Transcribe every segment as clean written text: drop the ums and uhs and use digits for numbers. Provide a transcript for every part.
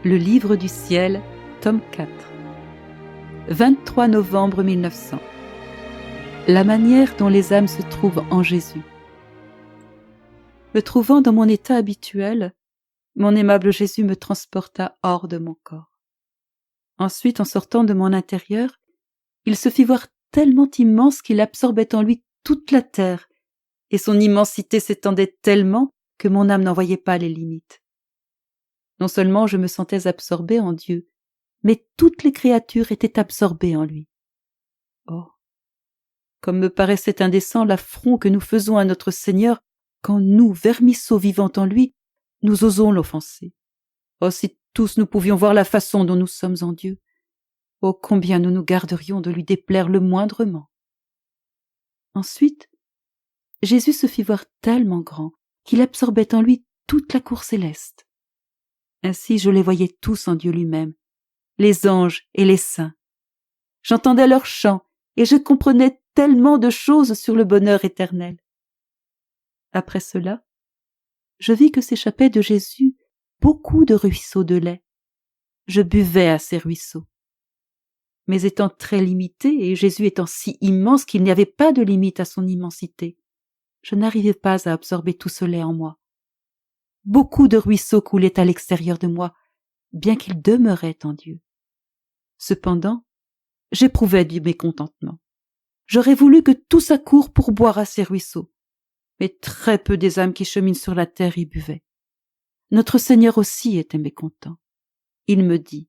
Le livre du ciel, tome 4. 23 novembre 1900. La manière dont les âmes se trouvent en Jésus. Me trouvant dans mon état habituel, mon aimable Jésus me transporta hors de mon corps. Ensuite, en sortant de mon intérieur, il se fit voir tellement immense qu'il absorbait en lui toute la terre, et son immensité s'étendait tellement que mon âme n'en voyait pas les limites. Non seulement je me sentais absorbée en Dieu, mais toutes les créatures étaient absorbées en lui. Oh, comme me paraissait indécent l'affront que nous faisons à notre Seigneur quand nous, vermisseaux vivant en lui, nous osons l'offenser. Oh, si tous nous pouvions voir la façon dont nous sommes en Dieu, oh, combien nous nous garderions de lui déplaire le moindrement. Ensuite, Jésus se fit voir tellement grand qu'il absorbait en lui toute la cour céleste. Ainsi je les voyais tous en Dieu lui-même, les anges et les saints. J'entendais leurs chants et je comprenais tellement de choses sur le bonheur éternel. Après cela, je vis que s'échappaient de Jésus beaucoup de ruisseaux de lait. Je buvais à ces ruisseaux. Mais étant très limité et Jésus étant si immense qu'il n'y avait pas de limite à son immensité, je n'arrivais pas à absorber tout ce lait en moi. Beaucoup de ruisseaux coulaient à l'extérieur de moi, bien qu'ils demeuraient en Dieu. Cependant, j'éprouvais du mécontentement. J'aurais voulu que tout s'accourt pour boire à ces ruisseaux, mais très peu des âmes qui cheminent sur la terre y buvaient. Notre Seigneur aussi était mécontent. Il me dit :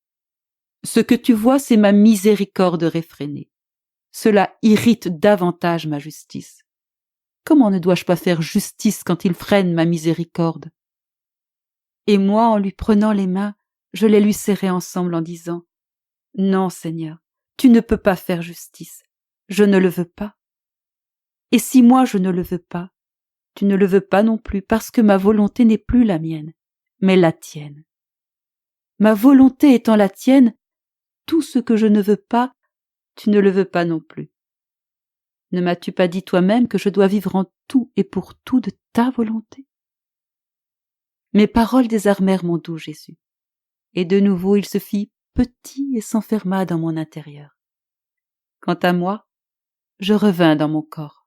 « Ce que tu vois, c'est ma miséricorde réfrénée. Cela irrite davantage ma justice. Comment ne dois-je pas faire justice quand il freine ma miséricorde ? » Et moi, en lui prenant les mains, je les lui serrai ensemble en disant : « Non, Seigneur, tu ne peux pas faire justice. Je ne le veux pas. Et si moi je ne le veux pas, tu ne le veux pas non plus parce que ma volonté n'est plus la mienne, mais la tienne. Ma volonté étant la tienne, tout ce que je ne veux pas, tu ne le veux pas non plus. Ne m'as-tu pas dit toi-même que je dois vivre en tout et pour tout de ta volonté ? » Mes paroles désarmèrent mon doux Jésus, et de nouveau il se fit petit et s'enferma dans mon intérieur. Quant à moi, je revins dans mon corps.